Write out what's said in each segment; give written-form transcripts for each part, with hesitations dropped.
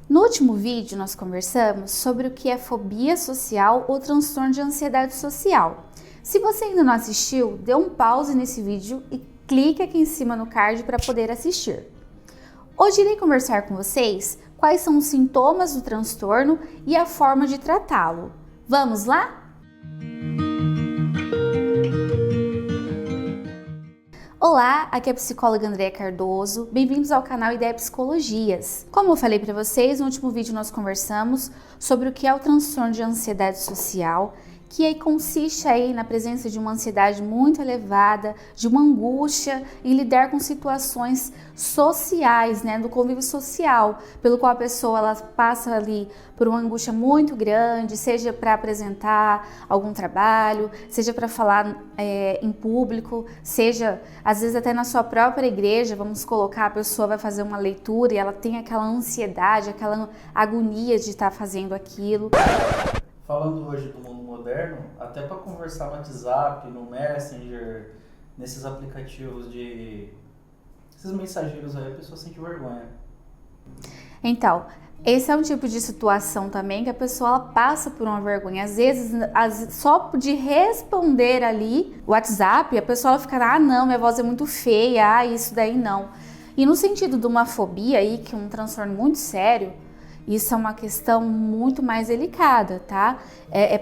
No último vídeo, nós conversamos sobre o que é fobia social ou transtorno de ansiedade social. Se você ainda não assistiu, dê um pause nesse vídeo e clique aqui em cima no card para poder assistir. Hoje irei conversar com vocês quais são os sintomas do transtorno e a forma de tratá-lo. Vamos lá? Olá, aqui é a psicóloga Andréa Cardoso, bem-vindos ao canal Ideia Psicologias. Como eu falei para vocês, no último vídeo nós conversamos sobre o que é o transtorno de ansiedade social, que aí consiste aí na presença de uma ansiedade muito elevada, de uma angústia em lidar com situações sociais, do convívio social, pelo qual a pessoa ela passa ali por uma angústia muito grande, seja para apresentar algum trabalho, seja para falar em público, seja às vezes até na sua própria igreja, vamos colocar, a pessoa vai fazer uma leitura e ela tem aquela ansiedade, aquela agonia de estar fazendo aquilo. Falando hoje do mundo moderno, até para conversar no WhatsApp, no Messenger, nesses aplicativos esses mensageiros aí, a pessoa sente vergonha. Então, esse é um tipo de situação também que a pessoa ela passa por uma vergonha. Às vezes, só de responder ali o WhatsApp, a pessoa ela fica, não, minha voz é muito feia, isso daí não. E no sentido de uma fobia aí, que é um transtorno muito sério, isso é uma questão muito mais delicada, tá?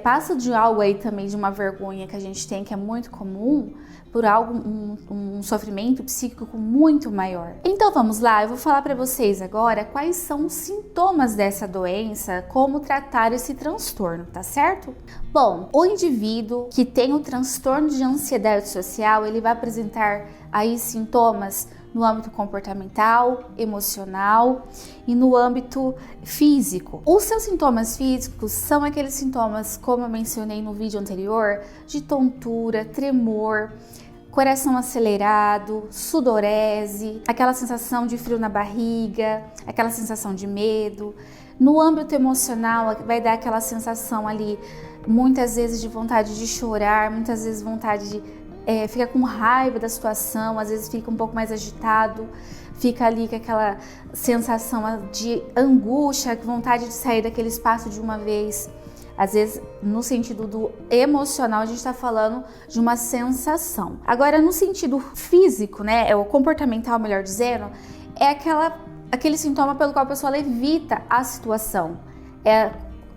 Passa de algo aí também, de uma vergonha que a gente tem, que é muito comum, por algo, um sofrimento psíquico muito maior. Então vamos lá, eu vou falar para vocês agora quais são os sintomas dessa doença, como tratar esse transtorno, tá certo? Bom, o indivíduo que tem o transtorno de ansiedade social, ele vai apresentar aí sintomas no âmbito comportamental, emocional e no âmbito físico. Os seus sintomas físicos são aqueles sintomas, como eu mencionei no vídeo anterior, de tontura, tremor, coração acelerado, sudorese, aquela sensação de frio na barriga, aquela sensação de medo. No âmbito emocional, vai dar aquela sensação ali, muitas vezes de vontade de chorar, muitas vezes vontade de fica com raiva da situação, às vezes fica um pouco mais agitado, fica ali com aquela sensação de angústia, vontade de sair daquele espaço de uma vez. Às vezes, no sentido do emocional, a gente está falando de uma sensação. Agora, no sentido físico, o comportamental, melhor dizendo, é aquele sintoma pelo qual a pessoa evita a situação.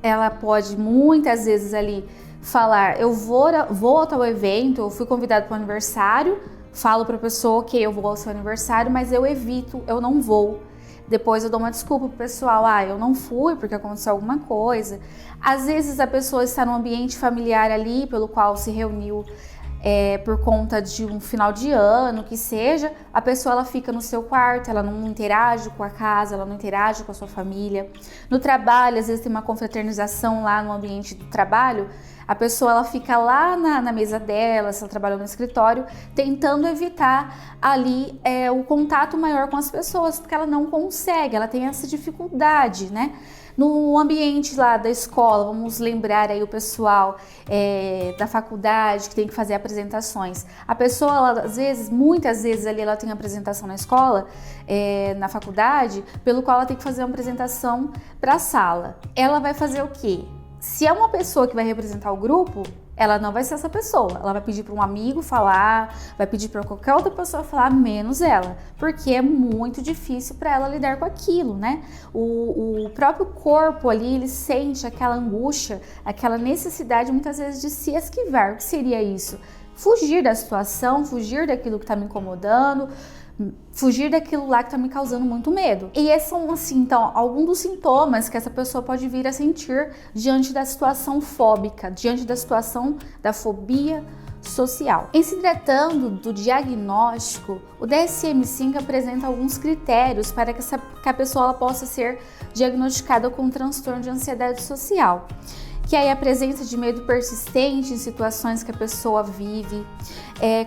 Ela pode, muitas vezes ali, falar, eu vou ao tal evento, eu fui convidado para o aniversário, falo para a pessoa que eu vou ao seu aniversário, mas eu evito, eu não vou. Depois eu dou uma desculpa pro pessoal, eu não fui porque aconteceu alguma coisa. Às vezes a pessoa está num ambiente familiar ali, pelo qual se reuniu por conta de um final de ano, que seja, a pessoa ela fica no seu quarto, ela não interage com a casa, ela não interage com a sua família. No trabalho, às vezes tem uma confraternização lá no ambiente do trabalho, a pessoa ela fica lá na mesa dela, se ela trabalha no escritório, tentando evitar ali o contato maior com as pessoas, porque ela não consegue, ela tem essa dificuldade, No ambiente lá da escola, vamos lembrar aí o pessoal da faculdade que tem que fazer apresentações. A pessoa, ela, muitas vezes ali ela tem apresentação na escola, na faculdade, pelo qual ela tem que fazer uma apresentação para a sala. Ela vai fazer o quê? Se é uma pessoa que vai representar o grupo, ela não vai ser essa pessoa. Ela vai pedir para um amigo falar, vai pedir para qualquer outra pessoa falar, menos ela. Porque é muito difícil para ela lidar com aquilo, O próprio corpo ali, ele sente aquela angústia, aquela necessidade muitas vezes de se esquivar. O que seria isso? Fugir da situação, fugir daquilo que está me incomodando, fugir daquilo lá que está me causando muito medo. E esses são, então, alguns dos sintomas que essa pessoa pode vir a sentir diante da situação fóbica, diante da situação da fobia social. Em se tratando do diagnóstico, o DSM-5 apresenta alguns critérios para que a pessoa ela possa ser diagnosticada com um transtorno de ansiedade social. Que é a presença de medo persistente em situações que a pessoa vive,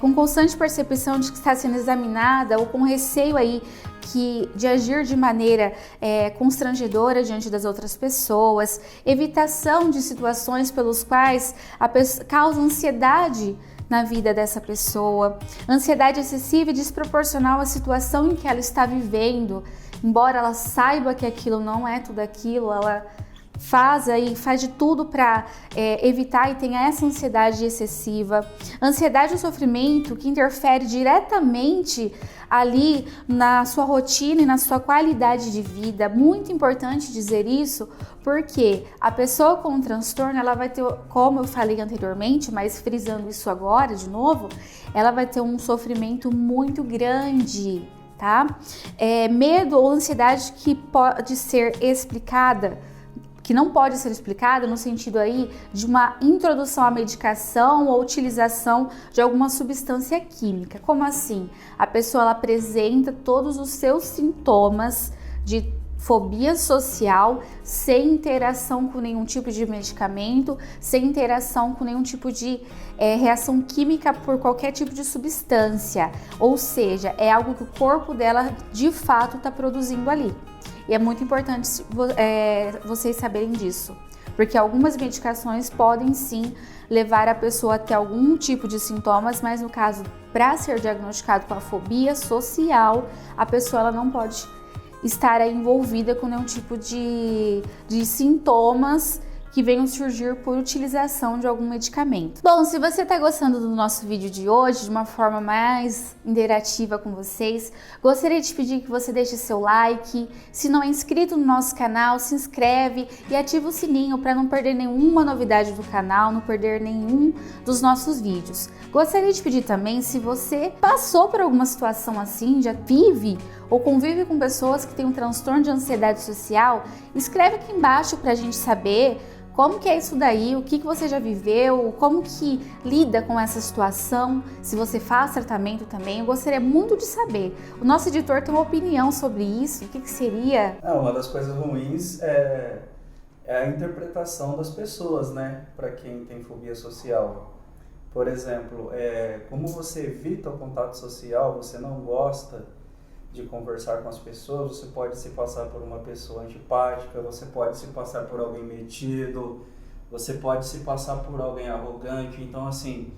com constante percepção de que está sendo examinada ou com receio aí de agir de maneira constrangedora diante das outras pessoas, evitação de situações pelos quais causa ansiedade na vida dessa pessoa, ansiedade excessiva e desproporcional à situação em que ela está vivendo, embora ela saiba que aquilo não é tudo aquilo, ela faz de tudo para evitar e tenha essa ansiedade excessiva. Ansiedade e sofrimento que interfere diretamente ali na sua rotina e na sua qualidade de vida. Muito importante dizer isso, porque a pessoa com transtorno, ela vai ter, como eu falei anteriormente, mas frisando isso agora de novo, ela vai ter um sofrimento muito grande, tá? Medo ou ansiedade que pode ser explicada, que não pode ser explicada no sentido aí de uma introdução à medicação ou utilização de alguma substância química. Como assim? A pessoa ela apresenta todos os seus sintomas de fobia social sem interação com nenhum tipo de medicamento, sem interação com nenhum tipo de reação química por qualquer tipo de substância. Ou seja, é algo que o corpo dela de fato está produzindo ali. E é muito importante vocês saberem disso, porque algumas medicações podem sim levar a pessoa a ter algum tipo de sintomas, mas no caso, para ser diagnosticado com a fobia social, a pessoa ela não pode estar aí envolvida com nenhum tipo de sintomas que venham surgir por utilização de algum medicamento. Bom, se você está gostando do nosso vídeo de hoje, de uma forma mais interativa com vocês, gostaria de pedir que você deixe seu like. Se não é inscrito no nosso canal, se inscreve e ativa o sininho para não perder nenhuma novidade do canal, não perder nenhum dos nossos vídeos. Gostaria de pedir também, se você passou por alguma situação assim, já vive ou convive com pessoas que têm um transtorno de ansiedade social, escreve aqui embaixo para a gente saber como que é isso daí, o que você já viveu, como que lida com essa situação, se você faz tratamento também. Eu gostaria muito de saber. O nosso editor tem uma opinião sobre isso, o que seria? Uma das coisas ruins é a interpretação das pessoas, né, para quem tem fobia social. Por exemplo, como você evita o contato social, você não gosta de conversar com as pessoas, você pode se passar por uma pessoa antipática, você pode se passar por alguém metido, você pode se passar por alguém arrogante. Então, assim,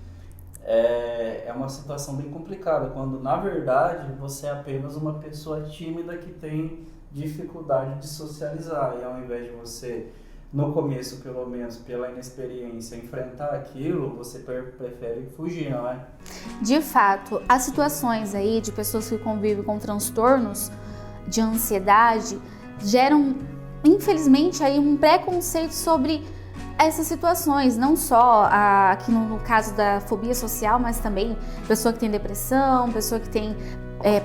é uma situação bem complicada, quando na verdade você é apenas uma pessoa tímida que tem dificuldade de socializar, e ao invés de você, no começo pelo menos, pela inexperiência, enfrentar aquilo, você prefere fugir, não é? De fato, as situações aí de pessoas que convivem com transtornos de ansiedade geram, infelizmente, aí um preconceito sobre essas situações, não só aqui no caso da fobia social, mas também pessoa que tem depressão, pessoa que tem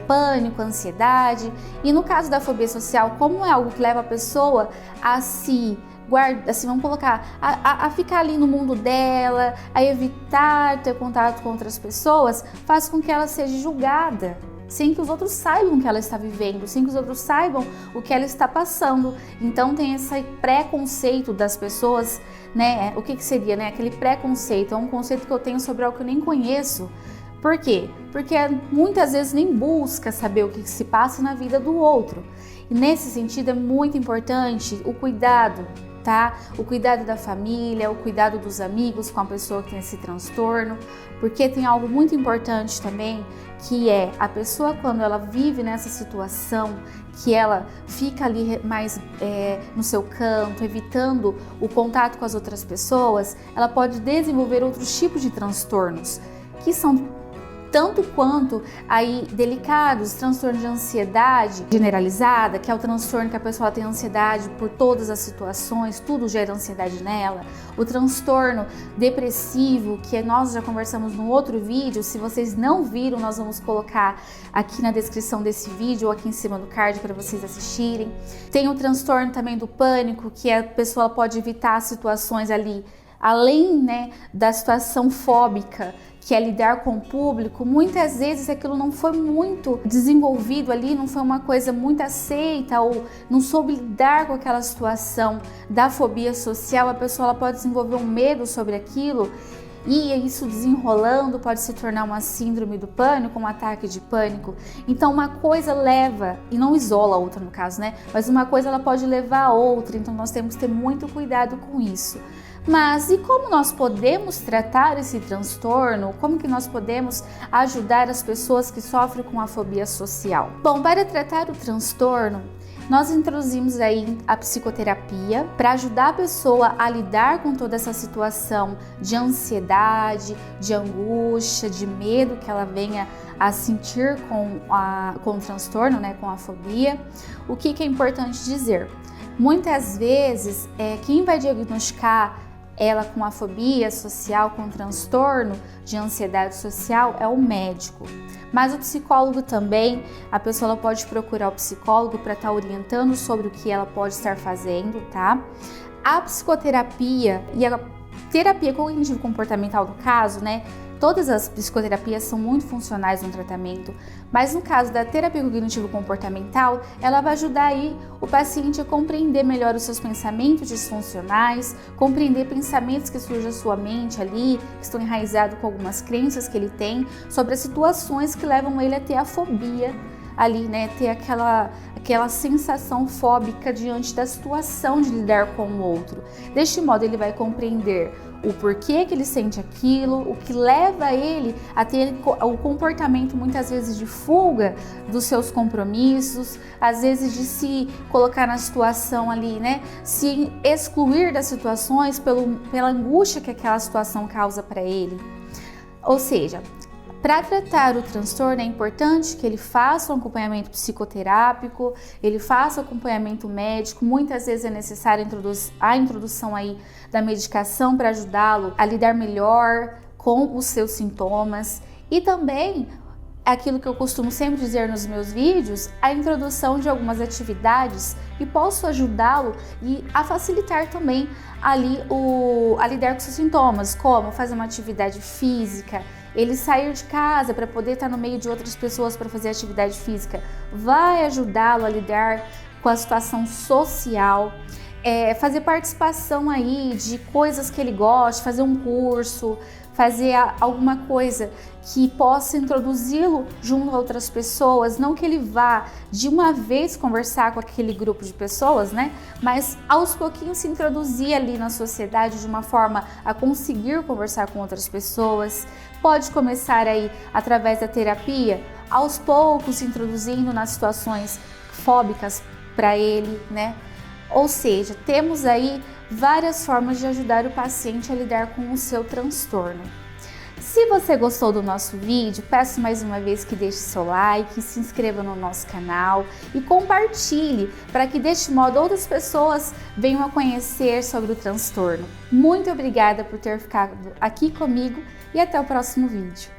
pânico, ansiedade. E no caso da fobia social, como é algo que leva a pessoa a se assim, vamos colocar, a ficar ali no mundo dela, a evitar ter contato com outras pessoas, faz com que ela seja julgada, sem que os outros saibam o que ela está vivendo, sem que os outros saibam o que ela está passando. Então tem esse preconceito das pessoas, né? O que seria, né? Aquele preconceito, é um conceito que eu tenho sobre algo que eu nem conheço. Por quê? Porque muitas vezes nem busca saber o que se passa na vida do outro. E nesse sentido é muito importante o cuidado, tá? O cuidado da família, o cuidado dos amigos com a pessoa que tem esse transtorno, porque tem algo muito importante também, que é a pessoa quando ela vive nessa situação, que ela fica ali mais no seu canto, evitando o contato com as outras pessoas, ela pode desenvolver outros tipos de transtornos, que são tanto quanto aí delicados, transtorno de ansiedade generalizada, que é o transtorno que a pessoa tem ansiedade por todas as situações, tudo gera ansiedade nela. O transtorno depressivo, que nós já conversamos no outro vídeo, se vocês não viram, nós vamos colocar aqui na descrição desse vídeo ou aqui em cima do card para vocês assistirem. Tem o transtorno também do pânico, que a pessoa pode evitar situações ali, além, né, da situação fóbica, que é lidar com o público. Muitas vezes aquilo não foi muito desenvolvido ali, não foi uma coisa muito aceita, ou não soube lidar com aquela situação da fobia social. A pessoa ela pode desenvolver um medo sobre aquilo, e isso desenrolando pode se tornar uma síndrome do pânico, um ataque de pânico. Então uma coisa leva, e não isola a outra no caso, né? Mas uma coisa ela pode levar a outra, então nós temos que ter muito cuidado com isso. Mas e como nós podemos tratar esse transtorno? Como que nós podemos ajudar as pessoas que sofrem com a fobia social? Bom, para tratar o transtorno, nós introduzimos aí a psicoterapia para ajudar a pessoa a lidar com toda essa situação de ansiedade, de angústia, de medo que ela venha a sentir com o transtorno, né, com a fobia. O que é importante dizer? Muitas vezes, quem vai diagnosticar ela com a fobia social, com transtorno de ansiedade social, é o médico. Mas o psicólogo também, a pessoa ela pode procurar o psicólogo para estar orientando sobre o que ela pode estar fazendo, tá? A psicoterapia e a terapia cognitivo-comportamental, no caso, né? Todas as psicoterapias são muito funcionais no tratamento, mas no caso da terapia cognitivo-comportamental, ela vai ajudar aí o paciente a compreender melhor os seus pensamentos disfuncionais, compreender pensamentos que surgem à sua mente ali, que estão enraizados com algumas crenças que ele tem, sobre as situações que levam ele a ter a fobia ali, né, ter aquela sensação fóbica diante da situação de lidar com o outro. Deste modo, ele vai compreender o porquê que ele sente aquilo, o que leva ele a ter o comportamento muitas vezes de fuga dos seus compromissos, às vezes de se colocar na situação ali, né, se excluir das situações pela angústia que aquela situação causa para ele. Ou seja, para tratar o transtorno é importante que ele faça um acompanhamento psicoterápico, ele faça acompanhamento médico, muitas vezes é necessária a introdução aí da medicação para ajudá-lo a lidar melhor com os seus sintomas e também aquilo que eu costumo sempre dizer nos meus vídeos, a introdução de algumas atividades que posso ajudá-lo e a facilitar também ali a lidar com seus sintomas, como fazer uma atividade física, ele sair de casa para poder estar no meio de outras pessoas para fazer atividade física, vai ajudá-lo a lidar com a situação social, fazer participação aí de coisas que ele gosta, fazer um curso, fazer alguma coisa que possa introduzi-lo junto a outras pessoas, não que ele vá de uma vez conversar com aquele grupo de pessoas, né? Mas aos pouquinhos se introduzir ali na sociedade de uma forma a conseguir conversar com outras pessoas. Pode começar aí através da terapia, aos poucos se introduzindo nas situações fóbicas para ele, né? Ou seja, temos aí várias formas de ajudar o paciente a lidar com o seu transtorno. Se você gostou do nosso vídeo, peço mais uma vez que deixe seu like, se inscreva no nosso canal e compartilhe para que deste modo outras pessoas venham a conhecer sobre o transtorno. Muito obrigada por ter ficado aqui comigo e até o próximo vídeo.